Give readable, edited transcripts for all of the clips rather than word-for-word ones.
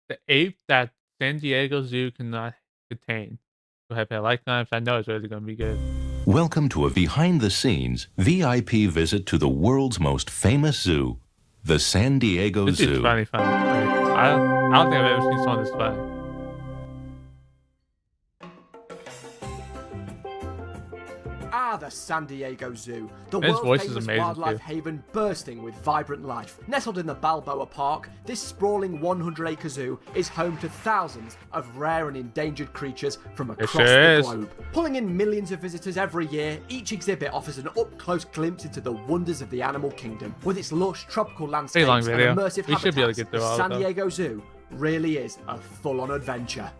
the ape that San Diego Zoo cannot contain. So if I like knives, I know it's really gonna be good. Welcome to a behind-the-scenes VIP visit to the world's most famous zoo, the San Diego This is Zoo. funny. I don't think I've ever seen someone this funny. The San Diego Zoo, the His voice is world-famous amazing, wildlife too. haven bursting with vibrant life. Nestled in the Balboa Park, this sprawling 100-acre zoo is home to thousands of rare and endangered creatures from across the globe. Pulling in millions of visitors every year, each exhibit offers an up-close glimpse into the wonders of the animal kingdom. With its lush tropical landscapes and immersive habitats, the San Diego Zoo really is a full-on adventure.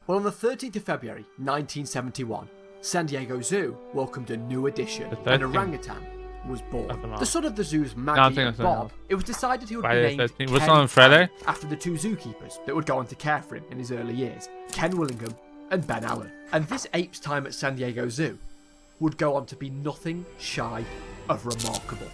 Well, on the 13th of February, 1971, San Diego Zoo welcomed a new addition. An orangutan was born. The son of the zoo's Maggie and Bob, it was decided he would be named Ken after the two zookeepers that would go on to care for him in his early years, Ken Willingham and Ben Allen. And this ape's time at San Diego Zoo would go on to be nothing shy of remarkable.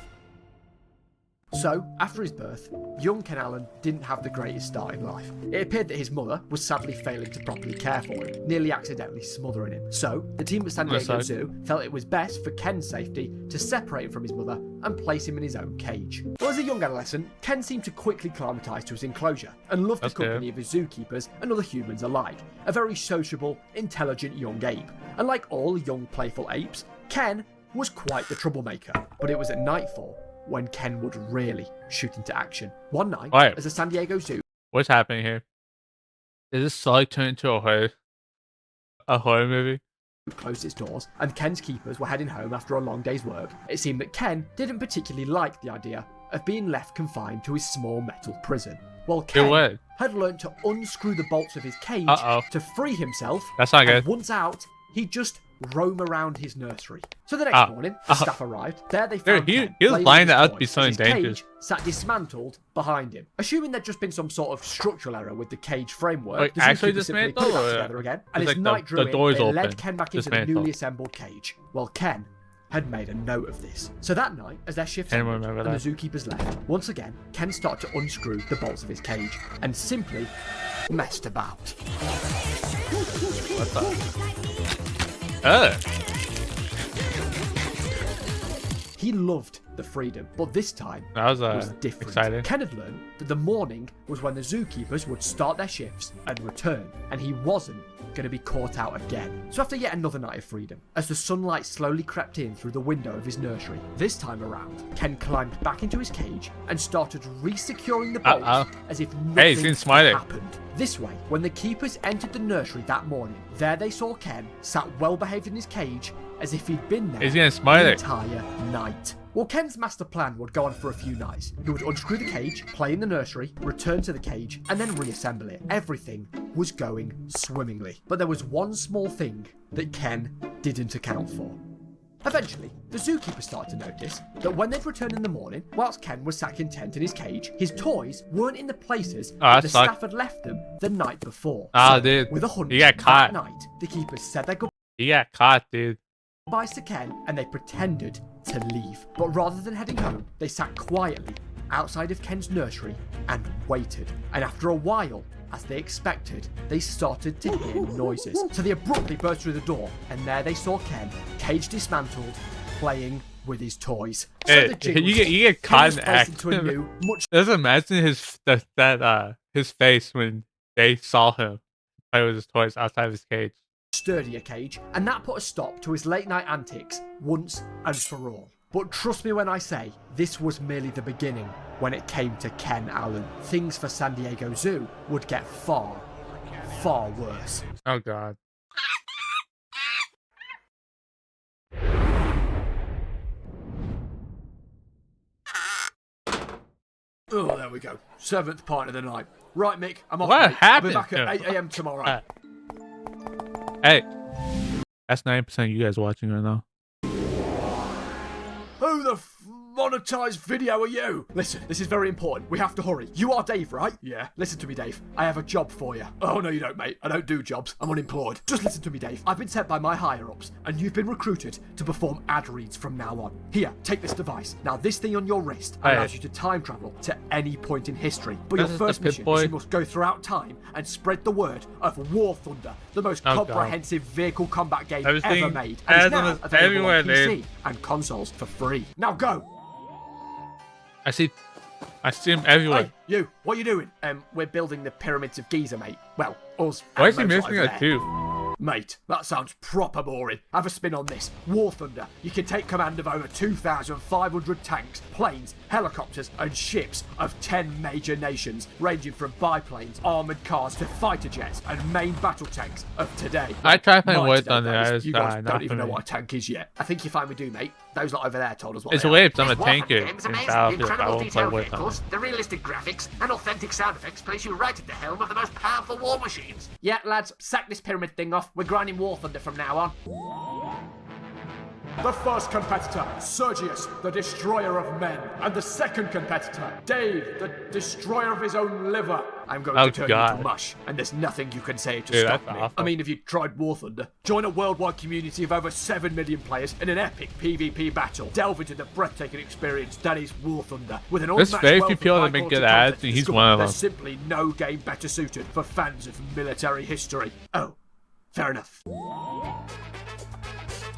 So, after his birth, young Ken Allen didn't have the greatest start in life. It appeared that his mother was sadly failing to properly care for him, nearly accidentally smothering him. So, the team at San Diego Zoo felt it was best for Ken's safety to separate him from his mother and place him in his own cage. Well, as a young adolescent, Ken seemed to quickly acclimatise to his enclosure and loved the company of his zookeepers and other humans alike. A very sociable, intelligent young ape. And like all young playful apes, Ken was quite the troublemaker. But it was at nightfall when Ken would really shoot into action. One night, as the San Diego Zoo... What's happening here? Is this slowly turned into a horror movie? ...closed its doors, and Ken's keepers were heading home after a long day's work. It seemed that Ken didn't particularly like the idea of being left confined to his small metal prison. Well, Ken had learned to unscrew the bolts of his cage to free himself. That's not good. And once out, he'd just roam around his nursery. So the next morning, the staff arrived. There they found Ken he was lined out to be something dangerous. Cage sat dismantled behind him. Assuming there'd just been some sort of structural error with the cage framework, the zookeeper simply put it back together again. And as night drew in, they led Ken back into the newly assembled cage. Well, Ken had made a note of this. So that night, as their shifts ended and the zookeepers left, once again, Ken started to unscrew the bolts of his cage and simply messed about. What the? He loved the freedom, but this time was different. Exciting. Ken had learned that the morning was when the zookeepers would start their shifts and return, and he wasn't going to be caught out again. So after yet another night of freedom, as the sunlight slowly crept in through the window of his nursery, this time around, Ken climbed back into his cage and started re-securing the bolts as if nothing happened. This way, when the keepers entered the nursery that morning, there they saw Ken sat well behaved in his cage as if he'd been there the entire night. Well, Ken's master plan would go on for a few nights. He would unscrew the cage, play in the nursery, return to the cage, and then reassemble it. Everything was going swimmingly. But there was one small thing that Ken didn't account for. Eventually, the zookeeper started to notice that when they'd return in the morning, whilst Ken was sat content in his cage, his toys weren't in the places that the staff had left them the night before. Dude. With a hunch He got caught. that night, the keepers said their He got caught, dude. goodbyes to Ken and they pretended to leave. But rather than heading home, they sat quietly outside of Ken's nursery and waited. And after a while, as they expected, they started to hear noises. So they abruptly burst through the door, and there they saw Ken, cage dismantled, playing with his toys. So you get caught in act. Just imagine his face when they saw him play with his toys outside of his cage. Sturdier cage, and that put a stop to his late night antics once and for all. But trust me when I say, this was merely the beginning when it came to Ken Allen. Things for San Diego Zoo would get far, far worse. Oh, God. Oh, there we go. 7th pint of the night. Right, Mick, I'm off. What happened? I'll be back at 8 a.m. tomorrow. Hey, that's 9% of you guys watching right now. Who the monetized video are you? Listen, this is very important. We have to hurry. You are Dave, right? Yeah. Listen to me, Dave. I have a job for you. Oh, no, you don't, mate. I don't do jobs. I'm unemployed. Just listen to me, Dave. I've been sent by my higher-ups, and you've been recruited to perform ad reads from now on. Here, take this device. Now, this thing on your wrist allows you to time travel to any point in history. But your first mission is you must go throughout time and spread the word of War Thunder, the most comprehensive vehicle combat game ever made. And it's now available on PC and consoles for free. Now go! I see him everywhere. Hey, you, what are you doing? We're building the pyramids of Giza, mate. Well, us. Why is he missing a tooth? Mate, that sounds proper boring. Have a spin on this. War Thunder. You can take command of over 2,500 tanks, planes, helicopters, and ships of 10 major nations, ranging from biplanes, armoured cars, to fighter jets, and main battle tanks of today. I tried playing War Thunder. You guys don't even know what a tank is yet. I think you finally do, mate. Those lot over there told us what it's weird, I'm a tanker in Battlefield. I won't play War Thunder. The realistic graphics and authentic sound effects place you right at the helm of the most powerful war machines. Yeah, lads, sack this pyramid thing off. We're grinding War Thunder from now on. The first competitor, Sergius, the destroyer of men. And the second competitor, Dave, the destroyer of his own liver. I'm going to turn you into mush, and there's nothing you can say to stop me. I mean, if you tried War Thunder, join a worldwide community of over 7 million players in an epic PvP battle. Delve into the breathtaking experience that is War Thunder. With an there's very few people that make good ads, and he's one of them. There's simply no game better suited for fans of military history. Oh, fair enough.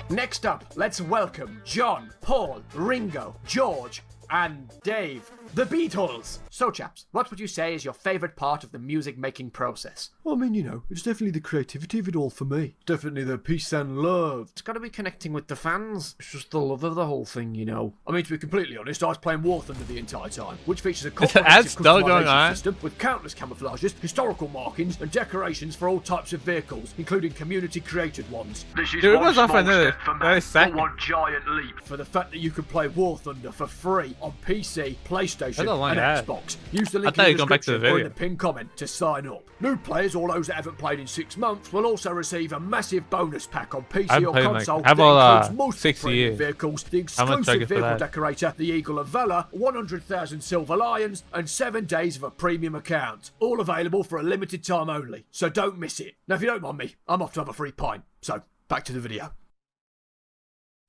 Next up, let's welcome John, Paul, Ringo, George, and Dave, the Beatles. So, chaps, what would you say is your favourite part of the music-making process? I mean, you know, it's definitely the creativity of it all for me. Definitely the peace and love. It's got to be connecting with the fans. It's just the love of the whole thing, you know. I mean, to be completely honest, I was playing War Thunder the entire time, which features a comprehensive customization system with countless camouflages, historical markings, and decorations for all types of vehicles, including community-created ones. This is one small step for man, but one giant leap for the fact that you can play War Thunder for free on PC, PlayStation, and Xbox. Use the link in the description or in the pinned comment to sign up. New players or those that haven't played in 6 months will also receive a massive bonus pack on PC or console that includes multiple premium vehicles, the exclusive vehicle decorator, the Eagle of Valor, 100,000 Silver Lions, and 7 days of a premium account. All available for a limited time only, so don't miss it. Now, if you don't mind me, I'm off to have a free pint. So, back to the video.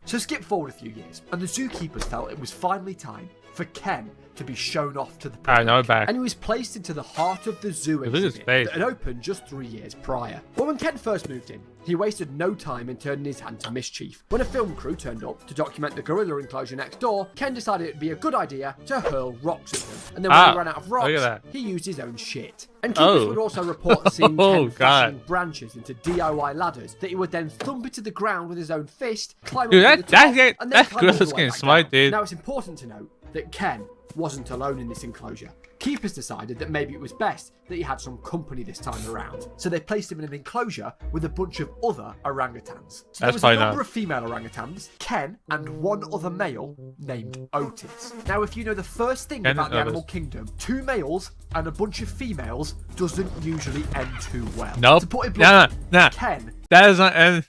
So skip forward a few years, and the zookeepers felt it was finally time for Ken to be shown off to the public. And he was placed into the heart of the zoo exhibit that had opened just 3 years prior. But when Ken first moved in, he wasted no time in turning his hand to mischief. When a film crew turned up to document the gorilla enclosure next door, Ken decided it'd be a good idea to hurl rocks at them. And then when he ran out of rocks, he used his own shit. And keepers would also report seeing Ken fashioning branches into DIY ladders that he would then thump into the ground with his own fist, climb up to the top, and then climb all the way back down. Now, it's important to note that Ken wasn't alone in this enclosure. Keepers decided that maybe it was best that he had some company this time around, so they placed him in an enclosure with a bunch of other orangutans. So there was a number of female orangutans, Ken, and one other male named Otis. Now, if you know the first thing about the animal kingdom, 2 males and a bunch of females doesn't usually end too well. Nope. To put it bluntly, Ken... That does not end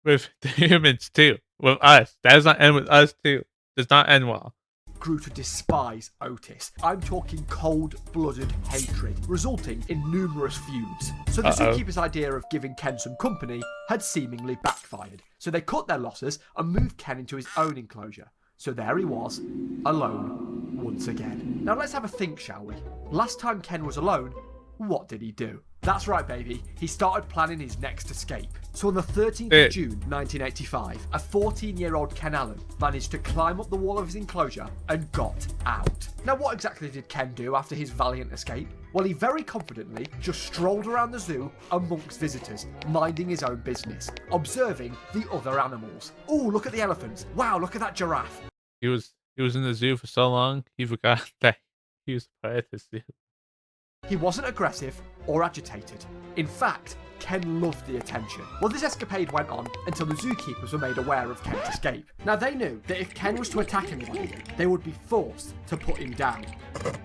with the humans too. With us. That does not end with us too. Does not end well. Grew to despise Otis. I'm talking cold-blooded hatred, resulting in numerous feuds. So the zookeeper's idea of giving Ken some company had seemingly backfired. So they cut their losses and moved Ken into his own enclosure. So there he was, alone once again. Now let's have a think, shall we? Last time Ken was alone, what did he do? That's right, baby. He started planning his next escape. So on the 13th of June, 1985, a 14-year-old Ken Allen managed to climb up the wall of his enclosure and got out. Now, what exactly did Ken do after his valiant escape? Well, he very confidently just strolled around the zoo amongst visitors, minding his own business, observing the other animals. Oh, look at the elephants. Wow, look at that giraffe. He was in the zoo for so long, he forgot that he was part of the zoo. He wasn't aggressive or agitated. In fact, Ken loved the attention. Well, this escapade went on until the zookeepers were made aware of Ken's escape. Now, they knew that if Ken was to attack anybody, they would be forced to put him down.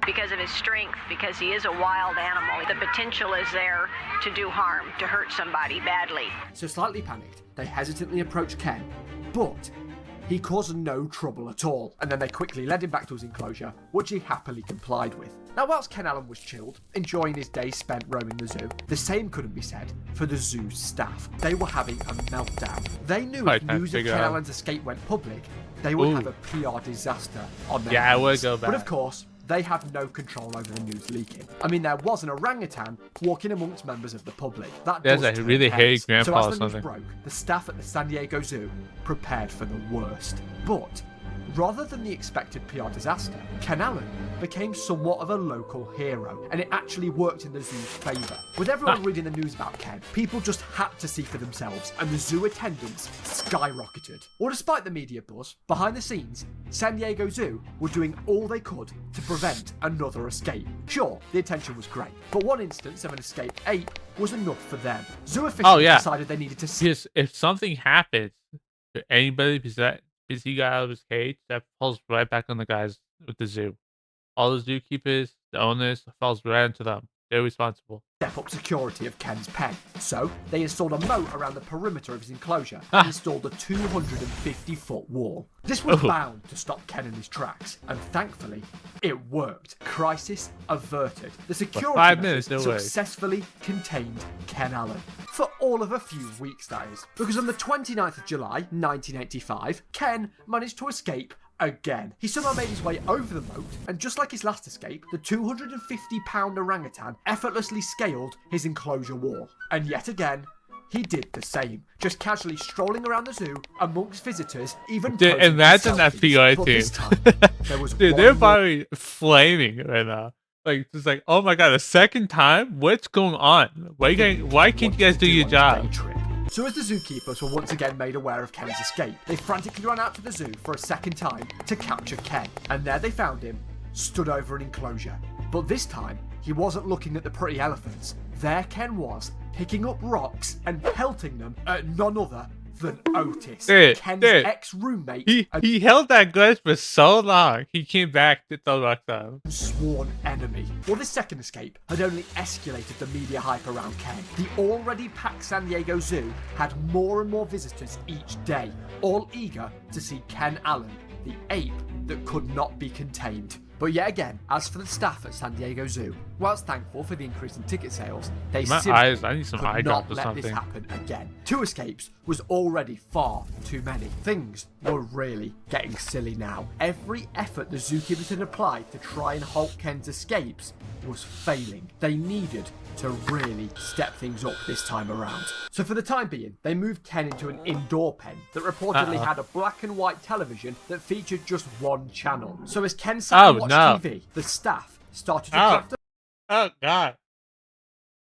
Because of his strength, because he is a wild animal, the potential is there to do harm, to hurt somebody badly. So slightly panicked, they hesitantly approached Ken, but he caused no trouble at all, and then they quickly led him back to his enclosure, which he happily complied with. Now, whilst Ken Allen was chilled, enjoying his day spent roaming the zoo, the same couldn't be said for the zoo's staff. They were having a meltdown. They knew if news of Ken Allen's escape went public, they would have a PR disaster on their hands. I would go back. But of course, they had no control over the news leaking. I mean, there was an orangutan walking amongst members of the public. There's a really hairy grandpa or something. So as the news broke, the staff at the San Diego Zoo prepared for the worst. But rather than the expected PR disaster, Ken Allen became somewhat of a local hero, and it actually worked in the zoo's favour. With everyone reading the news about Ken, people just had to see for themselves, and the zoo attendance skyrocketed. Well, despite the media buzz, behind the scenes, San Diego Zoo were doing all they could to prevent another escape. Sure, the attention was great, but one instance of an escaped ape was enough for them. Zoo officials decided they needed to see. Because if something happens to anybody because he got out of his cage, that falls right back on the guys with the zoo. All the zookeepers, the owners, falls right into them. They're responsible. Step up security of Ken's pen. So they installed a moat around the perimeter of his enclosure and installed a 250-foot wall. This was bound to stop Ken in his tracks, and thankfully, it worked. Crisis averted. The security measures successfully contained Ken Allen. For all of a few weeks, that is. Because on the 29th of July, 1985, Ken managed to escape again. He somehow made his way over the moat, and just like his last escape, the 250-pound orangutan effortlessly scaled his enclosure wall. And yet again, he did the same, just casually strolling around the zoo amongst visitors, even dude, imagine that PR team. There was dude, they're probably flaming right now. Like, it's like, oh my god, a second time? What's going on? Why can't you guys do your job? So as the zookeepers were once again made aware of Ken's escape, they frantically ran out to the zoo for a second time to capture Ken. And there they found him, stood over an enclosure. But this time, he wasn't looking at the pretty elephants. There Ken was, picking up rocks and pelting them at none other than Otis, Ken's ex-roommate. He held that grudge for so long, he came back to throw rocks at him. Sworn enemy. Well, this second escape had only escalated the media hype around Ken. The already packed San Diego Zoo had more and more visitors each day, all eager to see Ken Allen, the ape that could not be contained. But yet again, as for the staff at San Diego Zoo, whilst thankful for the increase in ticket sales, they simply could not let this happen again. 2 escapes was already far too many. Things were really getting silly now. Every effort the zookeepers had applied to try and halt Ken's escapes was failing. They needed to really step things up this time around. So for the time being, they moved Ken into an indoor pen that reportedly had a black and white television that featured just one channel. So as Ken sat and watched TV, the staff started to craft oh god.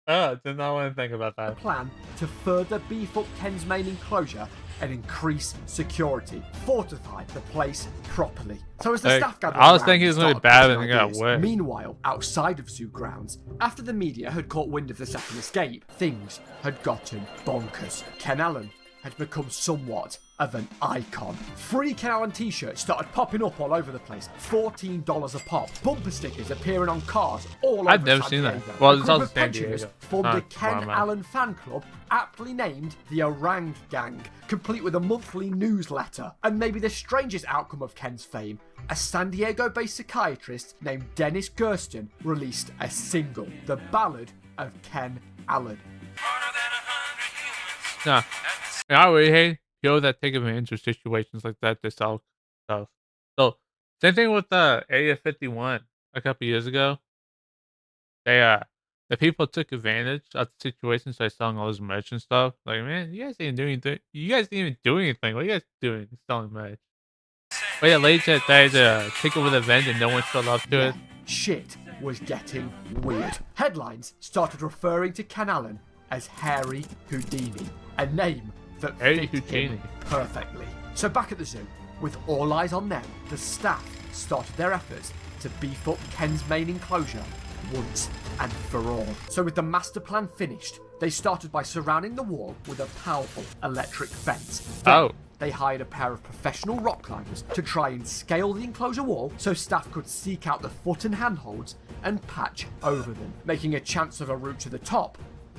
Oh, did not want to think about that. A plan to further beef up Ken's main enclosure and increase security, fortify the place properly. So as the staff gathered I was thinking it was going to be bad and it got worse. Meanwhile, outside of zoo grounds, after the media had caught wind of the second escape, things had gotten bonkers. Ken Allen had become somewhat of an icon. Free Ken Allen t-shirts started popping up all over the place. $14 a pop. Bumper stickers appearing on cars all over I've never seen that. Well, it's also San Diego. Formed a Ken Allen fan club, aptly named the Orang Gang, complete with a monthly newsletter. And maybe the strangest outcome of Ken's fame, a San Diego-based psychiatrist named Dennis Gersten released a single, The Ballad of Ken Allen. Nah. I really hate people that take advantage of situations like that to sell stuff. So, same thing with Area 51 a couple years ago. The people took advantage of the situation by selling all this merch and stuff. Like, man, you guys didn't do anything. You guys didn't even do anything. What are you guys doing selling merch? But yeah, later they had to take over the event and no one showed up to it. Shit was getting weird. Headlines started referring to Ken Allen as Hairy Houdini, a name that fit him perfectly. So back at the zoo, with all eyes on them, the staff started their efforts to beef up Ken's main enclosure once and for all. So with the master plan finished, they started by surrounding the wall with a powerful electric fence. Then they hired a pair of professional rock climbers to try and scale the enclosure wall so staff could seek out the foot and handholds and patch over them, making a chance of a route to the top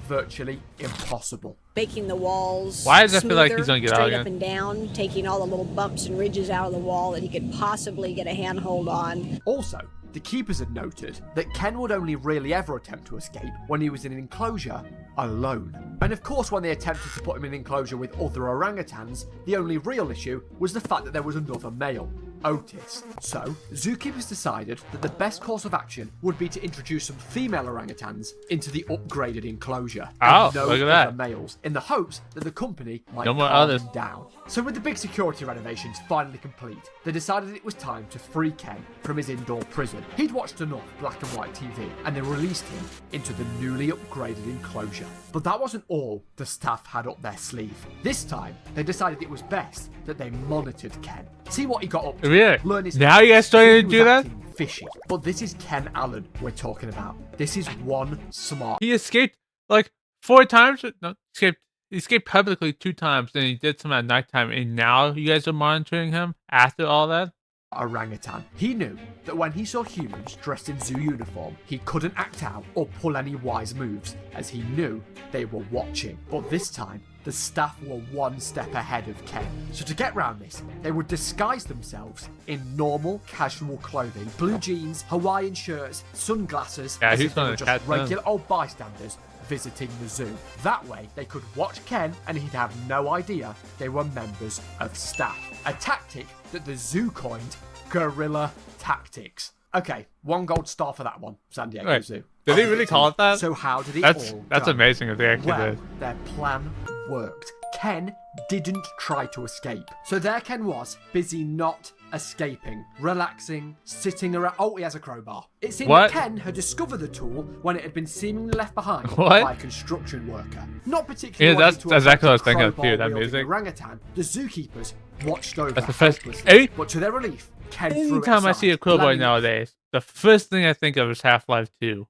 virtually impossible. Making the walls Why does I feel like smoother, he's gonna get out straight again? up and down, taking all the little bumps and ridges out of the wall that he could possibly get a handhold on. Also, the keepers had noted that Ken would only really ever attempt to escape when he was in an enclosure alone. And of course, when they attempted to put him in an enclosure with other orangutans, the only real issue was the fact that there was another male, Otis. So, zookeepers decided that the best course of action would be to introduce some female orangutans into the upgraded enclosure. Oh, and no look at other that. males, in the hopes that the company might No more calm others. them down. So with the big security renovations finally complete, they decided it was time to free Ken from his indoor prison. He'd watched enough black and white TV, and they released him into the newly upgraded enclosure. But that wasn't all the staff had up their sleeve. This time, they decided it was best that they monitored Ken. See what he got up to. Really? Learn his Now you guys starting to if he do was that? acting fishy. But this is Ken Allen we're talking about. This is one smart He escaped like 4 times. No, he escaped publicly 2 times. Then he did some at nighttime. And now you guys are monitoring him after all that. orangutan. He knew that when he saw humans dressed in zoo uniform, he couldn't act out or pull any wise moves, as he knew they were watching. But this time, the staff were one step ahead of Ken. So to get round this, they would disguise themselves in normal, casual clothing, blue jeans, Hawaiian shirts, sunglasses, Yeah, as who's if they gonna were just catch them? regular old bystanders visiting the zoo. That way, they could watch Ken and he'd have no idea they were members of staff. A tactic that the zoo coined guerrilla tactics. Okay, 1 gold star for that one, San Diego Wait, Zoo. did they really call it that? So how did it That's all that's go? amazing if they actually Well, did. their plan worked. Ken didn't try to escape. So there Ken was, busy not escaping, relaxing, sitting around. Oh, he has a crowbar. It seemed What? that Ken had discovered the tool when it had been seemingly left behind What? by a construction worker. Not particularly Yeah, wanting that's to exactly what I was affect thinking the of too, that crowbar-wielding music. orangutan, the zookeepers watched over That's the first- helplessly. Any- But to their relief, Ken threw it Anytime I see a aside, crowbar landing nowadays, the first thing I think of is Half-Life 2.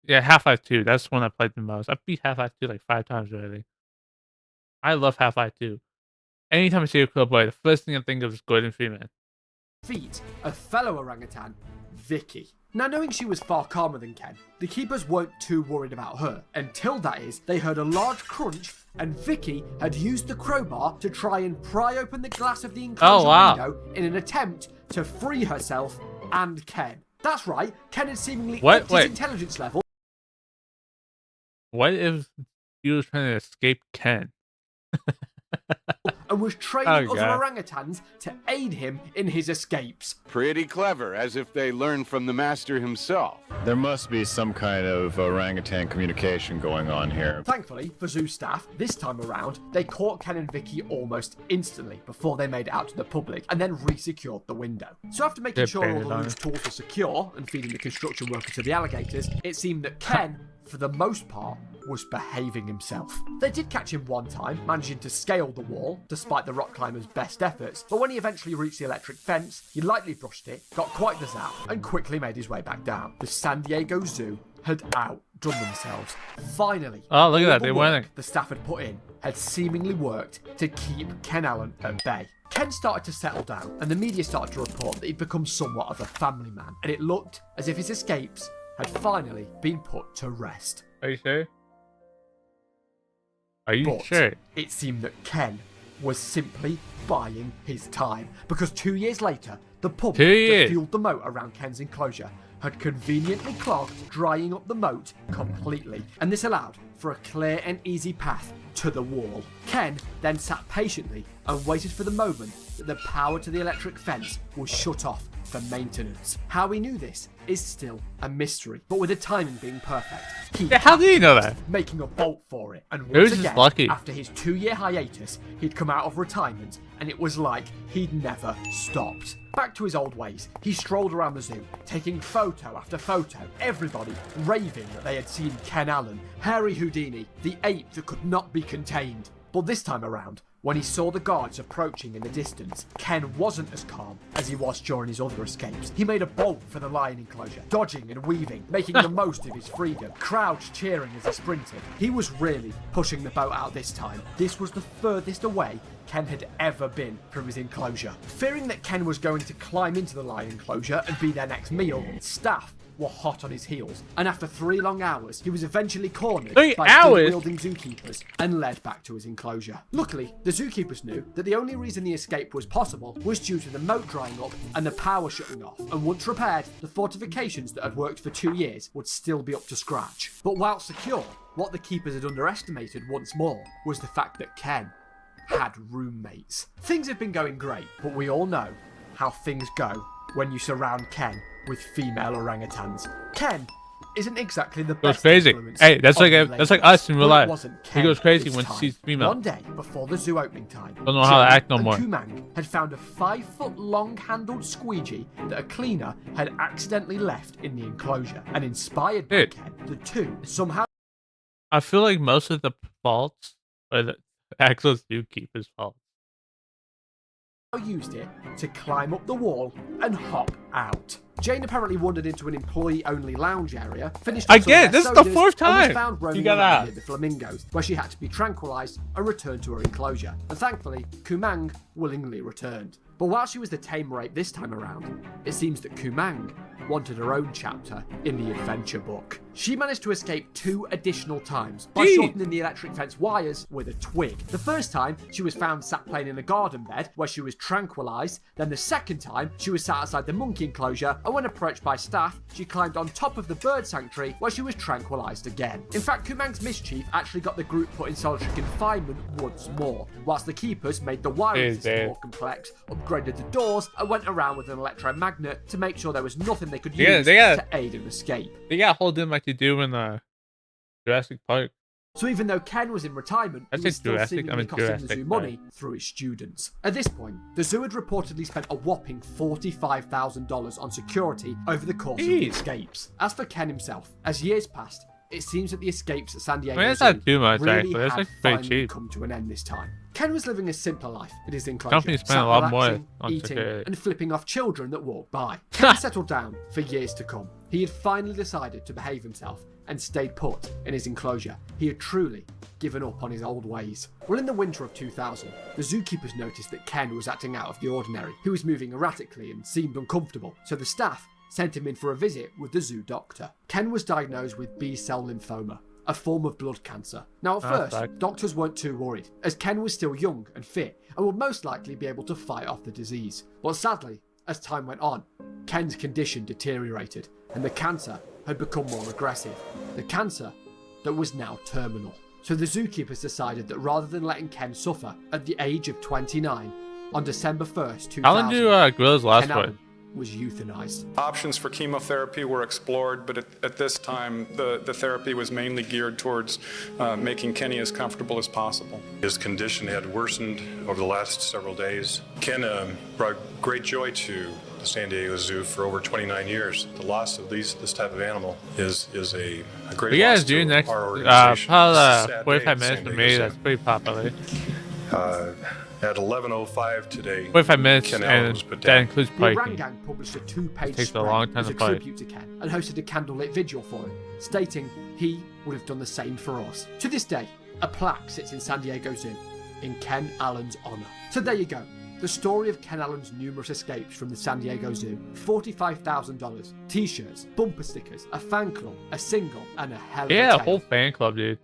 Yeah, Half-Life 2. That's one I played the most. I beat Half-Life 2 like 5 times already. I love Half-Life 2. Anytime I see a crowbar, the first thing I think of is Gordon Freeman. feet of fellow orangutan, Vicky. Now, knowing she was far calmer than Ken, the keepers weren't too worried about her, until that is, they heard a large crunch and Vicky had used the crowbar to try and pry open the glass of the enclosure window in an attempt to free herself and Ken. That's right, Ken had seemingly upped his intelligence level. What if he was trying to escape Ken? And was training Oh, other God. orangutans to aid him in his escapes. Pretty clever, as if they learned from the master himself. There must be some kind of orangutan communication going on here. Thankfully, for zoo staff, this time around, they caught Ken and Vicky almost instantly before they made it out to the public and then re-secured the window. So after making They're sure all baited the on loose it. tools were secure and feeding the construction worker to the alligators, it seemed that Ken, for the most part, was behaving himself. They did catch him one time, managing to scale the wall, despite the rock climber's best efforts, but when he eventually reached the electric fence, he lightly brushed it, got quite the zap, and quickly made his way back down. The San Diego Zoo had outdone themselves. Finally, Oh, look at all that, the they work winning. the staff had put in had seemingly worked to keep Ken Allen at bay. Ken started to settle down, and the media started to report that he'd become somewhat of a family man, and it looked as if his escapes had finally been put to rest. Are you sure? Are you But sure? it seemed that Ken was simply buying his time, because 2 years later, the pump 2 that years? fueled the moat around Ken's enclosure had conveniently clogged, drying up the moat completely, and this allowed for a clear and easy path to the wall. Ken then sat patiently and waited for the moment that the power to the electric fence was shut off for maintenance. How he knew this is still a mystery, but with the timing being perfect, he Yeah, how do you know that? making a bolt for it. And He was once just again, lucky. after his 2-year hiatus, he'd come out of retirement, and it was like he'd never stopped. Back to his old ways, he strolled around the zoo, taking photo after photo, everybody raving that they had seen Ken Allen, hairy Houdini, the ape that could not be contained. But this time around, when he saw the guards approaching in the distance, Ken wasn't as calm as he was during his other escapes. He made a bolt for the lion enclosure, dodging and weaving, making the most of his freedom, crowds cheering as he sprinted. He was really pushing the boat out this time. This was the furthest away Ken had ever been from his enclosure. Fearing that Ken was going to climb into the lion enclosure and be their next meal, staff were hot on his heels, and after 3 long hours, he was eventually cornered 3 by hours? gun-wielding zookeepers and led back to his enclosure. Luckily, the zookeepers knew that the only reason the escape was possible was due to the moat drying up and the power shutting off, and once repaired, the fortifications that had worked for 2 years would still be up to scratch. But while secure, what the keepers had underestimated once more was the fact that Ken had roommates. Things have been going great, but we all know how things go when you surround Ken with female orangutans. Ken isn't exactly the best crazy. influence Hey, that's on like the that's like ladies, us in real but it life. wasn't He Ken goes crazy this when time. she's female. One day before the zoo opening time, Don't know how to Jane act no and more. Kumang had found a 5-foot-long handled squeegee that a cleaner had accidentally left in the enclosure, and inspired by Dude. Ken, the two somehow I feel like most of the faults are the actual zookeeper's fault. used it to climb up the wall and hop out. Jane apparently wandered into an employee-only lounge area, finished up some of Again, their this is the sodas, 4th and time was found roaming you got around out. near the flamingos, where she had to be tranquilized and returned to her enclosure. And thankfully, Kumang willingly returned. But while she was the tame rape this time around, it seems that Kumang wanted her own chapter in the adventure book. She managed to escape 2 additional times by Jeez. shortening the electric fence wires with a twig. The first time, she was found sat playing in a garden bed where she was tranquilized. Then the second time, she was sat outside the monkey enclosure, and when approached by staff, she climbed on top of the bird sanctuary where she was tranquilized again. In fact, Kumang's mischief actually got the group put in solitary confinement once more, whilst the keepers made the wiring system more complex, upgraded the doors, and went around with an electromagnet to make sure there was nothing they could use to aid an escape. They got hold in like they do in Jurassic Park. So even though Ken was in retirement, he was still seemingly costing the zoo money through his students. At this point, the zoo had reportedly spent a whopping $45,000 on security over the course of the escapes. As for Ken himself, as years passed, it seems that the escapes at San Diego I mean, that's Zoo not too much, really actually. That's had like pretty finally cheap. come to an end this time. Ken was living a simpler life at his enclosure, Company spent sat a lot more relaxing, on eating, security. and flipping off children that walked by. Ken settled down for years to come. He had finally decided to behave himself and stayed put in his enclosure. He had truly given up on his old ways. Well, in the winter of 2000, the zookeepers noticed that Ken was acting out of the ordinary. He was moving erratically and seemed uncomfortable, so the staff sent him in for a visit with the zoo doctor. Ken was diagnosed with B-cell lymphoma, a form of blood cancer. Now, at first, doctors weren't too worried, as Ken was still young and fit and would most likely be able to fight off the disease. But sadly, as time went on, Ken's condition deteriorated and the cancer had become more aggressive. The cancer that was now terminal. So the zookeepers decided that rather than letting Ken suffer at the age of 29, on December 1st, 2000, How long do gorillas last Ken for? Allen was euthanized. Options for chemotherapy were explored, but at this time, the therapy was mainly geared towards making Kenny as comfortable as possible. His condition had worsened over the last several days. Ken brought great joy to the San Diego Zoo for over 29 years. The loss of this type of animal is a great What you guys loss do to next? our organization. Probably 45 It's a sad minutes day for at me. San That's pretty popular. At 11:05 today, 45 minutes, Ken Allen was and put that down. includes The parking. Orangang published a 2-page Takes a spread long time as to a fight. tribute to Ken and hosted a candlelit vigil for him, stating he would have done the same for us. To this day, a plaque sits in San Diego Zoo in Ken Allen's honor. So there you go. The story of Ken Allen's numerous escapes from the San Diego Zoo. $45,000, t-shirts, bumper stickers, a fan club, a single, and a hell of a Yeah, tale. a whole fan club, dude.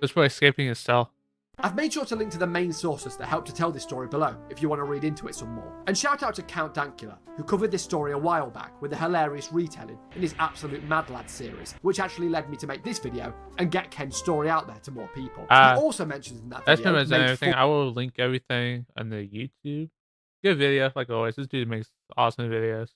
Just for escaping his cell. I've made sure to link to the main sources that help to tell this story below if you want to read into it some more. And shout out to Count Dankula, who covered this story a while back with a hilarious retelling in his Absolute Mad Lad series, which actually led me to make this video and get Ken's story out there to more people. He also mentions in that That's video pretty much made everything. I will link everything on the YouTube. Good video, like always. This dude makes awesome videos.